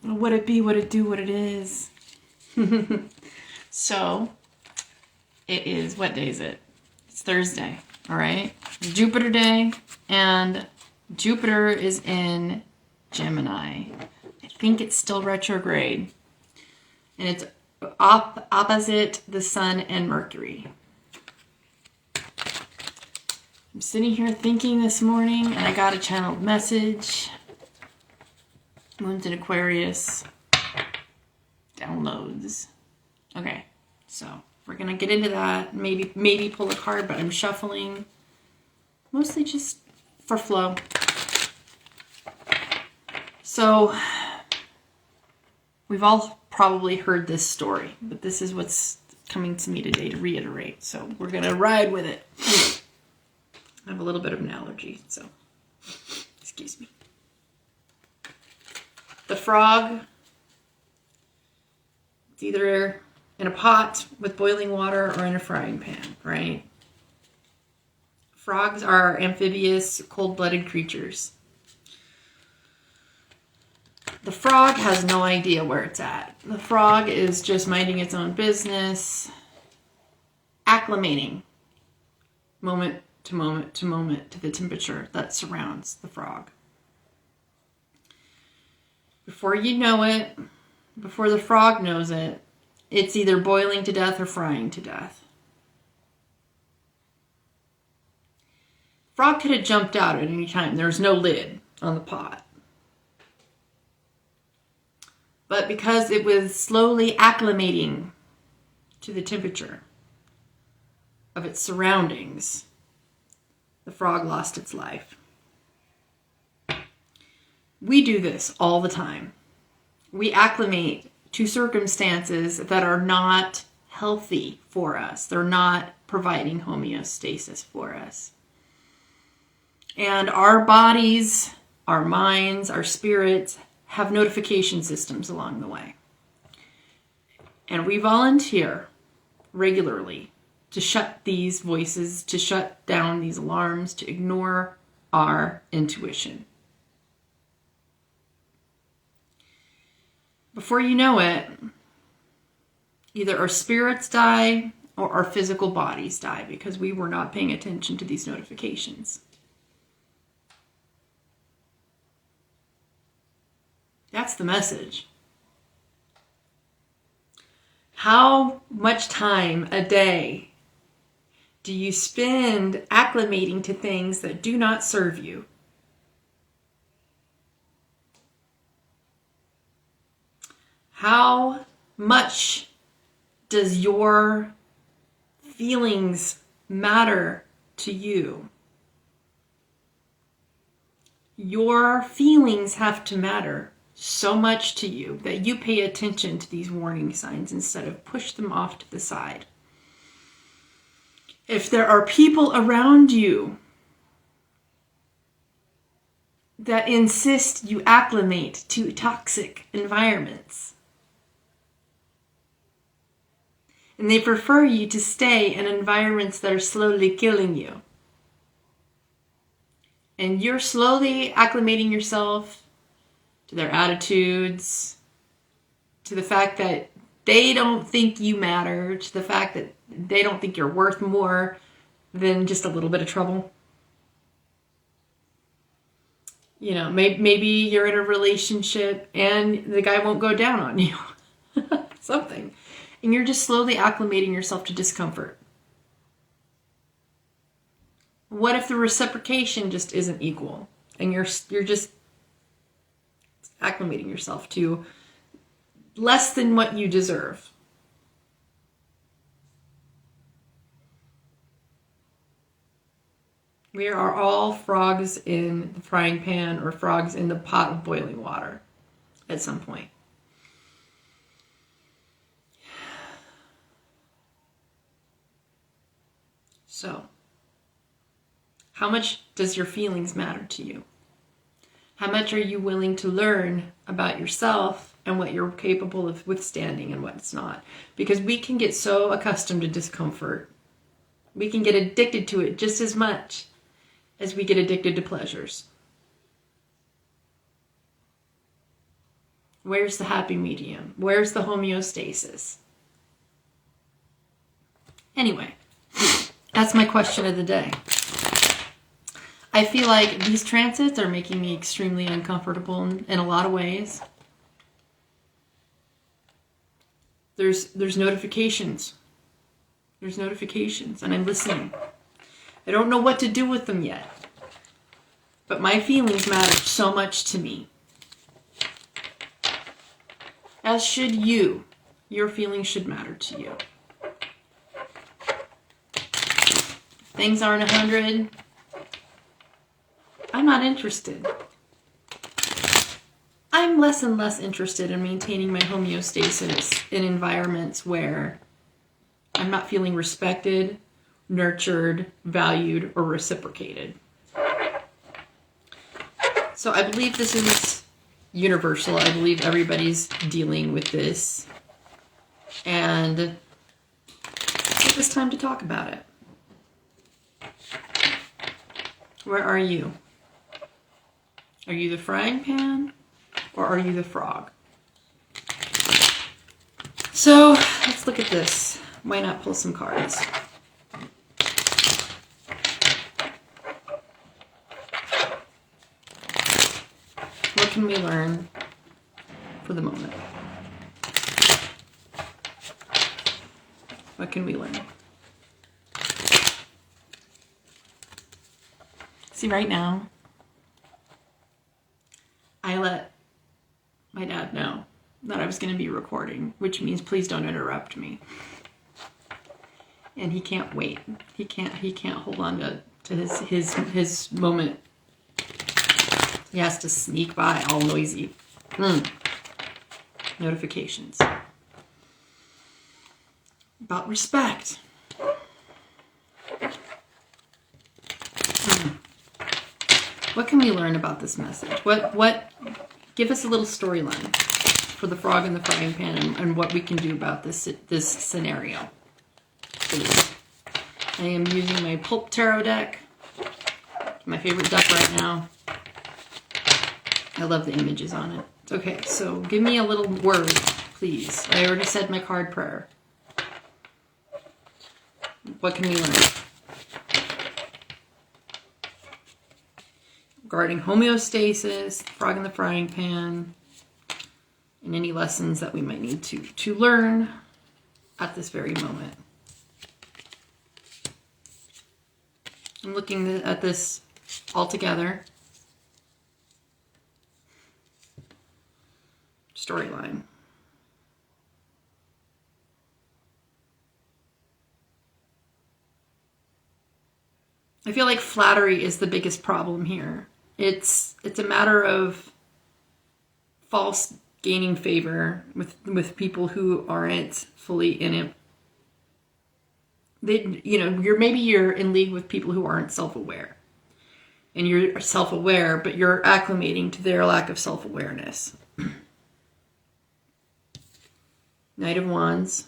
Would it be, would it do what it is? So, it is, what day is it? It's Thursday, all right? Jupiter day, and Jupiter is in Gemini. I think it's still retrograde. And it's opposite the Sun and Mercury. I'm sitting here thinking this morning, and I got a channeled message. Moon's in Aquarius. Downloads. Okay, so we're gonna get into that. Maybe pull a card, but I'm shuffling. Mostly just for flow. So, we've all probably heard this story, but this is what's coming to me today to reiterate. So we're gonna ride with it. I have a little bit of an allergy, so excuse me. The frog, it's either in a pot with boiling water or in a frying pan, right? Frogs are amphibious, cold-blooded creatures. The frog has no idea where it's at. The frog is just minding its own business, acclimating moment to moment to moment to the temperature that surrounds the frog. Before you know it, before the frog knows it, it's either boiling to death or frying to death. Frog could have jumped out at any time. There's no lid on the pot. But because it was slowly acclimating to the temperature of its surroundings, the frog lost its life. We do this all the time. We acclimate to circumstances that are not healthy for us. They're not providing homeostasis for us. And our bodies, our minds, our spirits have notification systems along the way. And we volunteer regularly to shut these voices, to shut down these alarms, to ignore our intuition. Before you know it, either our spirits die or our physical bodies die because we were not paying attention to these notifications. That's the message. How much time a day do you spend acclimating to things that do not serve you? How much does your feelings matter to you? Your feelings have to matter so much to you that you pay attention to these warning signs instead of push them off to the side. If there are people around you that insist you acclimate to toxic environments, and they prefer you to stay in environments that are slowly killing you, and you're slowly acclimating yourself to their attitudes, to the fact that they don't think you matter, to the fact that they don't think you're worth more than just a little bit of trouble. You know, maybe you're in a relationship and the guy won't go down on you. Something. And you're just slowly acclimating yourself to discomfort. What if the reciprocation just isn't equal? And you're just acclimating yourself to less than what you deserve. We are all frogs in the frying pan or frogs in the pot of boiling water at some point. So, how much does your feelings matter to you? How much are you willing to learn about yourself and what you're capable of withstanding and what's not? Because we can get so accustomed to discomfort. We can get addicted to it just as much as we get addicted to pleasures. Where's the happy medium? Where's the homeostasis? Anyway, that's my question of the day. I feel like these transits are making me extremely uncomfortable in a lot of ways. There's notifications. There's notifications, and I'm listening. I don't know what to do with them yet, but my feelings matter so much to me. As should you. Your feelings should matter to you. Things aren't 100. I'm not interested. I'm less and less interested in maintaining my homeostasis in environments where I'm not feeling respected, nurtured, valued, or reciprocated. So I believe this is universal. I believe everybody's dealing with this. And it's time to talk about it. Where are you? Are you the frying pan or are you the frog? So let's look at this. Why not pull some cards? What can we learn for the moment? What can we learn? See, right now, I let my dad know that I was going to be recording, which means please don't interrupt me. And he can't wait. He can't hold on to his moment. He has to sneak by all noisy. Notifications. About respect. What can we learn about this message? What give us a little storyline for the frog in the frying pan and what we can do about this scenario. Please. I am using my Pulp Tarot deck. My favorite deck right now. I love the images on it. Okay, so give me a little word, please. I already said my card prayer. What can we learn? Regarding homeostasis, frog in the frying pan, and any lessons that we might need to learn at this very moment. I'm looking at this all together. Storyline. I feel like flattery is the biggest problem here. It's a matter of false gaining favor with people who aren't fully in it. Maybe you're in league with people who aren't self-aware. And you're self-aware, but you're acclimating to their lack of self-awareness. Knight of Wands.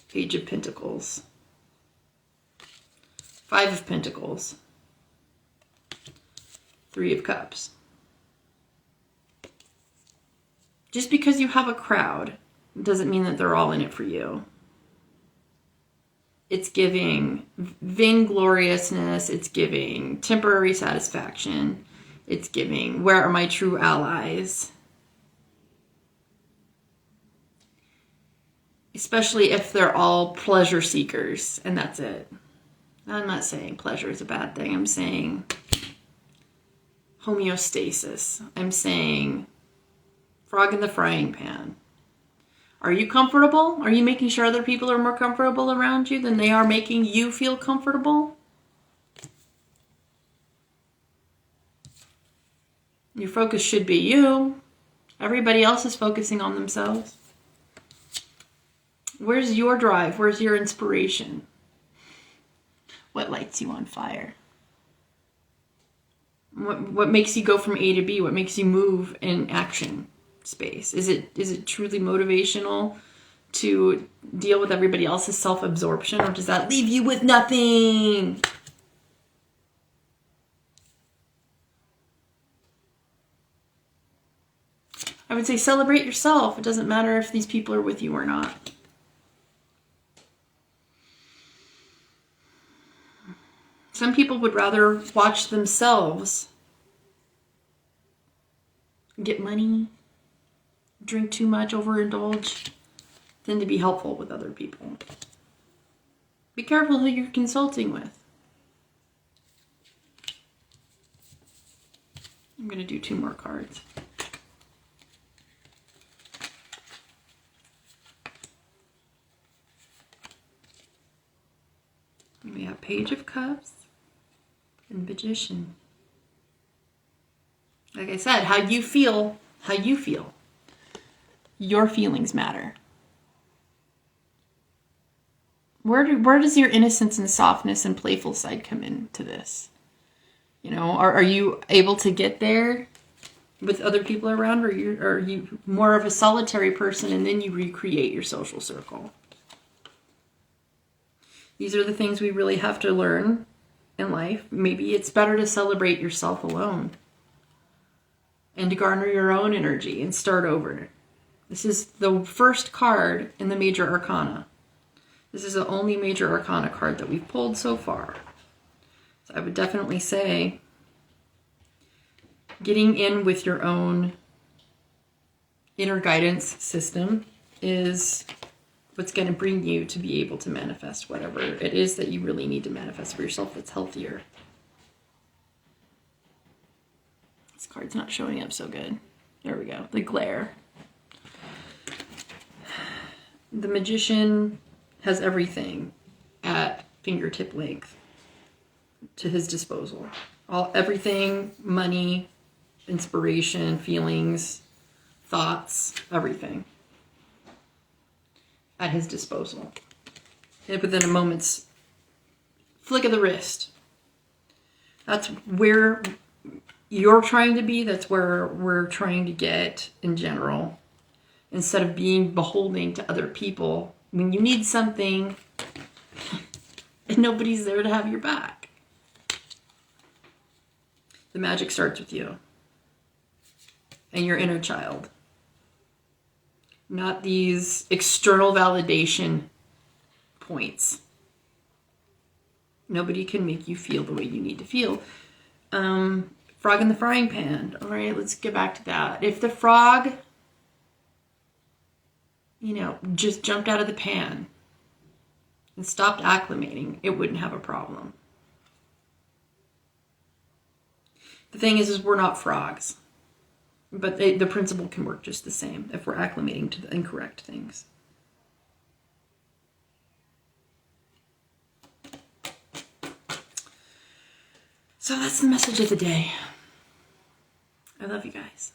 Page of Pentacles. Five of Pentacles. Three of Cups. Just because you have a crowd doesn't mean that they're all in it for you. It's giving vaingloriousness. It's giving temporary satisfaction. It's giving, where are my true allies? Especially if they're all pleasure seekers, and that's it. I'm not saying pleasure is a bad thing. I'm saying homeostasis. I'm saying frog in the frying pan. Are you comfortable? Are you making sure other people are more comfortable around you than they are making you feel comfortable? Your focus should be you. Everybody else is focusing on themselves. Where's your drive? Where's your inspiration? What lights you on fire? What makes you go from A to B? What makes you move in action space? Is it truly motivational to deal with everybody else's self-absorption, or does that leave you with nothing? would say celebrate yourself. It doesn't matter if these people are with you or not. Some people would rather watch themselves get money, drink too much, overindulge, than to be helpful with other people. Be careful who you're consulting with. I'm going to do 2 more cards. We have Page of Cups and Magician. Like I said, how you feel. Your feelings matter. Where does your innocence and softness and playful side come into this? You know, are you able to get there with other people around, or are you more of a solitary person and then you recreate your social circle? These are the things we really have to learn in life. Maybe it's better to celebrate yourself alone and to garner your own energy and start over. This is the first card in the Major Arcana. This is the only Major Arcana card that we've pulled so far. So I would definitely say getting in with your own inner guidance system is what's going to bring you to be able to manifest whatever it is that you really need to manifest for yourself that's healthier. This card's not showing up so good. There we go. The glare. The Magician has everything at fingertip length to his disposal. Everything, money, inspiration, feelings, thoughts, everything at his disposal. And within a moment's flick of the wrist. That's where you're trying to be. That's where we're trying to get in general. Instead of being beholden to other people when you need something and nobody's there to have your back. The magic starts with you and your inner child. Not these external validation points. Nobody can make you feel the way you need to feel. Frog in the frying pan. All right, let's get back to that. If the frog, just jumped out of the pan and stopped acclimating, it wouldn't have a problem. The thing is we're not frogs. But the principle can work just the same if we're acclimating to the incorrect things. So that's the message of the day. I love you guys.